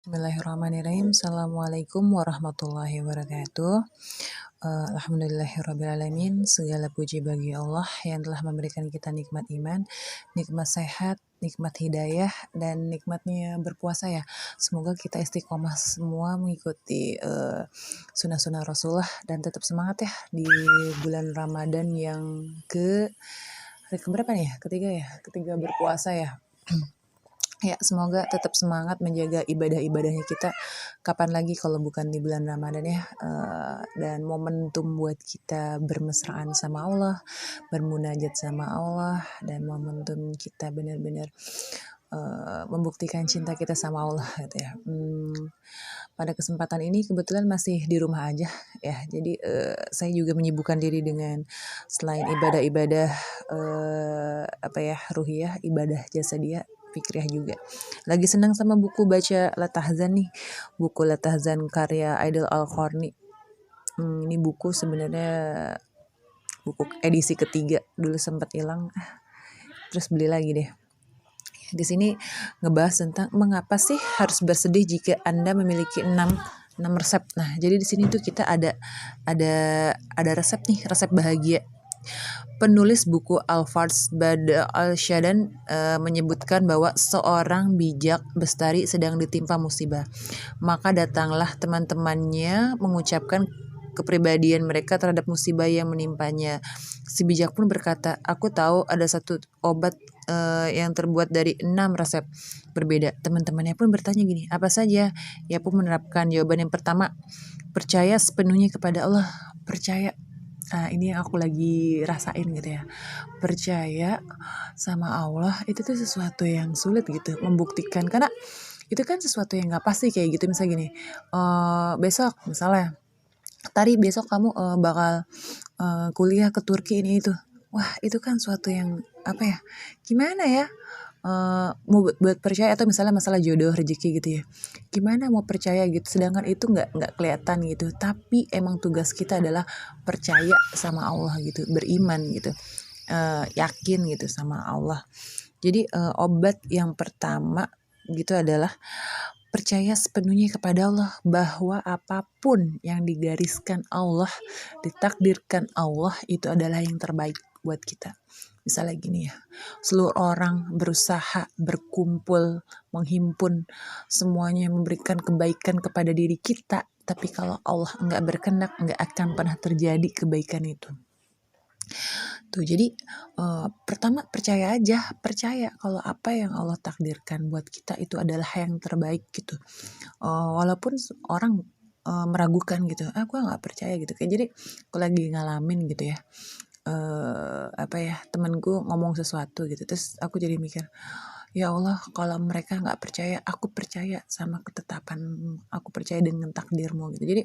Bismillahirrahmanirrahim. Assalamualaikum warahmatullahi wabarakatuh. Alhamdulillahirrabbilalamin. Segala puji bagi Allah yang telah memberikan kita nikmat iman, nikmat sehat, nikmat hidayah, dan nikmatnya berpuasa ya. Semoga kita istiqomah semua mengikuti sunnah-sunnah Rasulullah dan tetap semangat ya di bulan Ramadan yang hari keberapa nih ya? Ketiga berpuasa ya. Ya, semoga tetap semangat menjaga ibadah-ibadahnya kita. Kapan lagi kalau bukan di bulan Ramadan ya. Dan momentum buat kita bermesraan sama Allah, bermunajat sama Allah, dan momentum kita benar-benar membuktikan cinta kita sama Allah gitu ya. Pada kesempatan ini kebetulan masih di rumah aja ya. Jadi saya juga menyibukkan diri dengan selain ibadah-ibadah ruhiyah, ibadah jasadiyah, fikriyah juga. Lagi senang sama buku baca Latahzan nih, buku Latahzan karya Aidil Al-Qarni. Ini buku sebenarnya buku edisi ketiga, dulu sempat hilang, terus beli lagi deh. Di sini ngebahas tentang mengapa sih harus bersedih jika Anda memiliki 6 resep. Nah, jadi di sini tuh kita ada resep nih, resep bahagia. Penulis buku Al-Farz Bada Al-Shadan menyebutkan bahwa seorang bijak bestari sedang ditimpa musibah. Maka datanglah teman-temannya mengucapkan kepribadian mereka terhadap musibah yang menimpanya. Si bijak pun berkata, aku tahu ada satu obat yang terbuat dari 6 resep berbeda. Teman-temannya pun bertanya gini, apa saja? Ia pun menerapkan jawaban yang pertama, percaya sepenuhnya kepada Allah. Percaya. Nah, ini yang aku lagi rasain gitu ya. Percaya sama Allah itu tuh sesuatu yang sulit gitu membuktikan, karena itu kan sesuatu yang nggak pasti kayak gitu. Misalnya gini, besok misalnya Tari besok kamu bakal kuliah ke Turki ini itu. Wah, itu kan suatu yang gimana ya, mau buat percaya. Atau misalnya masalah jodoh, rezeki gitu ya, gimana mau percaya gitu, sedangkan itu nggak kelihatan gitu. Tapi emang tugas kita adalah percaya sama Allah gitu, beriman gitu, yakin gitu sama Allah. Jadi obat yang pertama gitu adalah percaya sepenuhnya kepada Allah, bahwa apapun yang digariskan Allah, ditakdirkan Allah, itu adalah yang terbaik buat kita. Misalnya gini ya, seluruh orang berusaha, berkumpul, menghimpun, semuanya memberikan kebaikan kepada diri kita, tapi kalau Allah enggak berkehendak, enggak akan pernah terjadi kebaikan itu. Tuh, jadi pertama percaya aja, percaya kalau apa yang Allah takdirkan buat kita itu adalah yang terbaik gitu. Walaupun orang meragukan gitu, gue nggak percaya gitu. Kayak jadi aku lagi ngalamin gitu ya, temanku ngomong sesuatu gitu, terus aku jadi mikir, ya Allah, kalau mereka nggak percaya, aku percaya sama ketetapan, aku percaya dengan takdirmu gitu. Jadi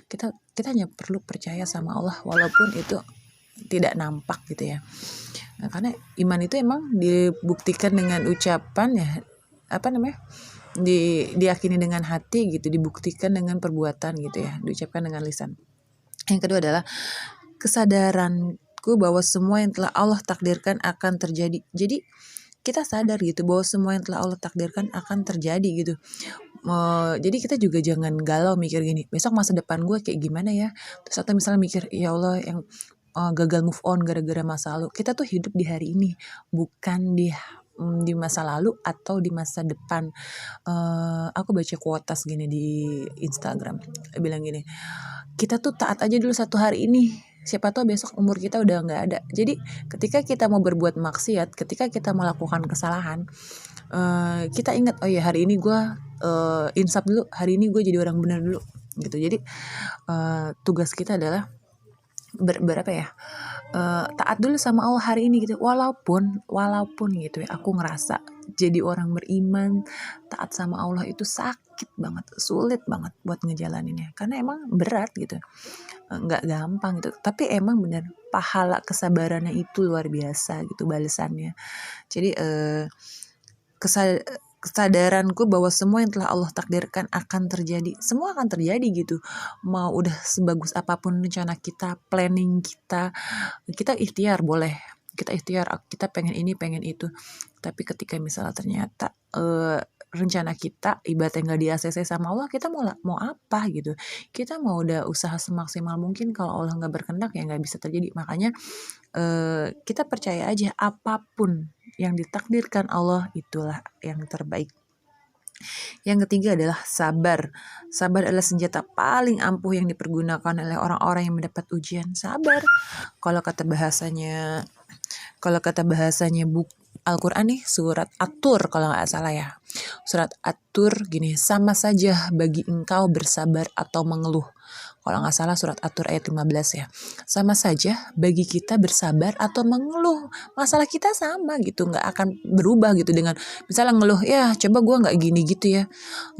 kita hanya perlu percaya sama Allah walaupun itu tidak nampak gitu ya. Nah, karena iman itu emang dibuktikan dengan ucapan ya, diyakini dengan hati gitu, dibuktikan dengan perbuatan gitu ya, diucapkan dengan lisan. Yang kedua adalah kesadaranku bahwa semua yang telah Allah takdirkan akan terjadi. Jadi kita sadar gitu bahwa semua yang telah Allah takdirkan akan terjadi gitu. Jadi kita juga jangan galau mikir gini, besok masa depan gue kayak gimana ya. Terus atau misalnya mikir, ya Allah yang gagal move on gara-gara masa lalu. Kita tuh hidup di hari ini, bukan di masa lalu atau di masa depan. Aku baca quotes gini di Instagram, bilang gini, kita tuh taat aja dulu satu hari ini, siapa tahu besok umur kita udah nggak ada. Jadi ketika kita mau berbuat maksiat, ketika kita melakukan kesalahan, kita ingat, oh ya hari ini gue insaf dulu, hari ini gue jadi orang benar dulu gitu. Jadi tugas kita adalah taat dulu sama Allah hari ini gitu. Walaupun gitu ya, aku ngerasa jadi orang beriman taat sama Allah itu sakit banget, sulit banget buat ngejalaninnya, karena emang berat gitu, nggak gampang gitu. Tapi emang benar pahala kesabarannya itu luar biasa gitu balasannya. Jadi kesadaranku bahwa semua yang telah Allah takdirkan akan terjadi, semua akan terjadi gitu. Mau udah sebagus apapun rencana kita, planning kita ikhtiar boleh, kita ikhtiar, kita pengen ini pengen itu. Tapi ketika misalnya ternyata rencana kita, ibaratnya nggak di-ACC sama Allah, kita mau apa gitu. Kita mau udah usaha semaksimal mungkin, kalau Allah nggak berkehendak ya nggak bisa terjadi. Makanya kita percaya aja apapun yang ditakdirkan Allah itulah yang terbaik. Yang ketiga adalah sabar. Sabar adalah senjata paling ampuh yang dipergunakan oleh orang-orang yang mendapat ujian. Sabar. Kalau kata bahasanya Al-Quran nih, surat At-Tur kalau nggak salah ya. Surat At-Tur gini, sama saja bagi engkau bersabar atau mengeluh. Kalau nggak salah surat At-Tur ayat 15 ya. Sama saja bagi kita bersabar atau mengeluh. Masalah kita sama gitu, nggak akan berubah gitu dengan misalnya ngeluh, ya coba gue nggak gini gitu ya.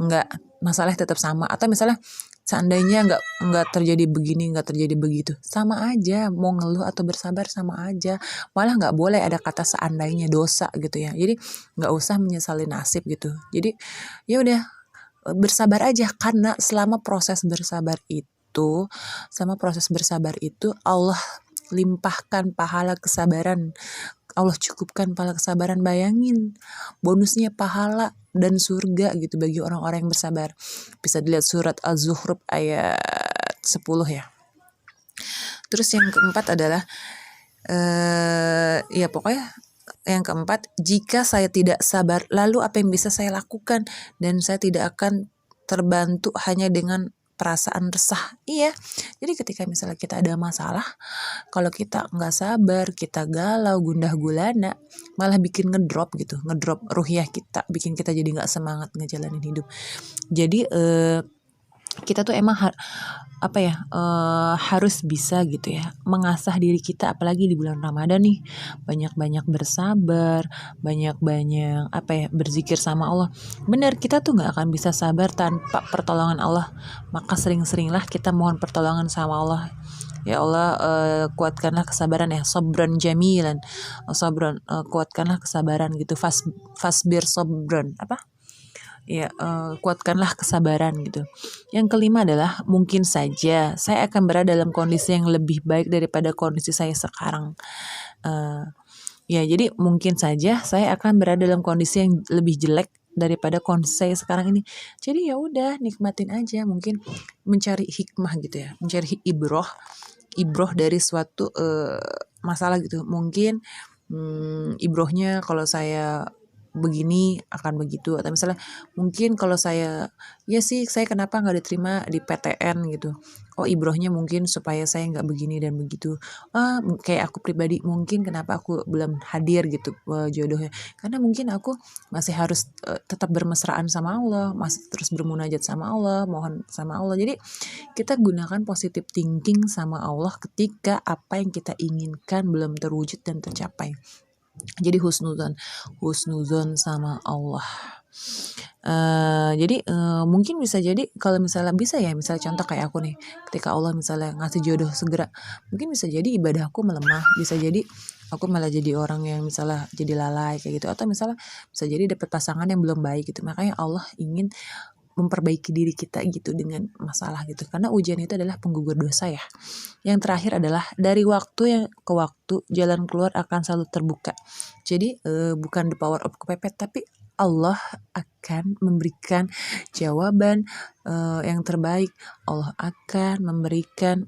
Nggak, masalah tetap sama. Atau misalnya seandainya nggak terjadi begini, nggak terjadi begitu, sama aja. Mau ngeluh atau bersabar sama aja. Malah nggak boleh ada kata seandainya, dosa gitu ya. Jadi nggak usah menyesali nasib gitu. Jadi ya udah, bersabar aja, karena selama proses bersabar itu Allah limpahkan pahala kesabaran. Allah cukupkan pahala kesabaran. Bayangin bonusnya pahala dan surga gitu bagi orang-orang yang bersabar. Bisa dilihat surat Az-Zukhruf ayat 10 ya. Terus yang keempat adalah ya pokoknya yang keempat, jika saya tidak sabar, lalu apa yang bisa saya lakukan? Dan saya tidak akan terbantu hanya dengan perasaan resah. Iya, jadi ketika misalnya kita ada masalah, kalau kita nggak sabar, kita galau, gundah gulana, malah bikin ngedrop ruhiyah kita, bikin kita jadi nggak semangat ngejalanin hidup. Jadi kita tuh emang harus bisa gitu ya mengasah diri kita, apalagi di bulan Ramadan nih, banyak-banyak bersabar, banyak-banyak berzikir sama Allah. Benar, kita tuh nggak akan bisa sabar tanpa pertolongan Allah. Maka sering-seringlah kita mohon pertolongan sama Allah. Ya Allah, kuatkanlah kesabaran ya, sabran jamilan, sabran, kuatkanlah kesabaran gitu, fasbir sabran ya, kuatkanlah kesabaran gitu. Yang kelima adalah mungkin saja saya akan berada dalam kondisi yang lebih baik daripada kondisi saya sekarang. Ya jadi mungkin saja saya akan berada dalam kondisi yang lebih jelek daripada kondisi saya sekarang ini. Jadi ya udah, nikmatin aja, mungkin mencari hikmah gitu ya, mencari ibroh dari suatu masalah gitu. Mungkin ibrohnya kalau saya begini akan begitu, atau misalnya mungkin kalau saya kenapa nggak diterima di PTN gitu, ibrohnya mungkin supaya saya nggak begini dan begitu. Kayak aku pribadi, mungkin kenapa aku belum hadir gitu jodohnya, karena mungkin aku masih harus tetap bermesraan sama Allah, masih terus bermunajat sama Allah, mohon sama Allah. Jadi kita gunakan positive thinking sama Allah ketika apa yang kita inginkan belum terwujud dan tercapai. Jadi husnuzon sama Allah. Jadi mungkin bisa jadi kalau misalnya contoh kayak aku nih, ketika Allah misalnya ngasih jodoh segera, mungkin bisa jadi ibadahku melemah, bisa jadi aku malah jadi orang yang misalnya jadi lalai kayak gitu, atau misalnya bisa jadi dapat pasangan yang belum baik gitu. Makanya Allah ingin memperbaiki diri kita gitu dengan masalah gitu, karena ujian itu adalah penggugur dosa ya. Yang terakhir adalah dari waktu ke waktu jalan keluar akan selalu terbuka. Jadi bukan the power of kepepet, tapi Allah akan memberikan jawaban yang terbaik. Allah akan memberikan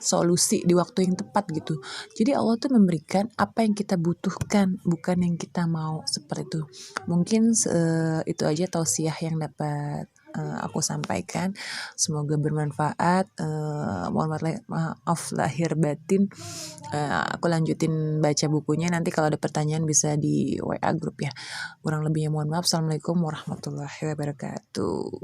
solusi di waktu yang tepat gitu. Jadi Allah tuh memberikan apa yang kita butuhkan, bukan yang kita mau, seperti itu. Mungkin itu aja tausiah yang dapat aku sampaikan. Semoga bermanfaat. Mohon maaf lahir batin. Aku lanjutin baca bukunya. Nanti kalau ada pertanyaan bisa di WA grup ya. Kurang lebihnya mohon maaf. Assalamualaikum warahmatullahi wabarakatuh.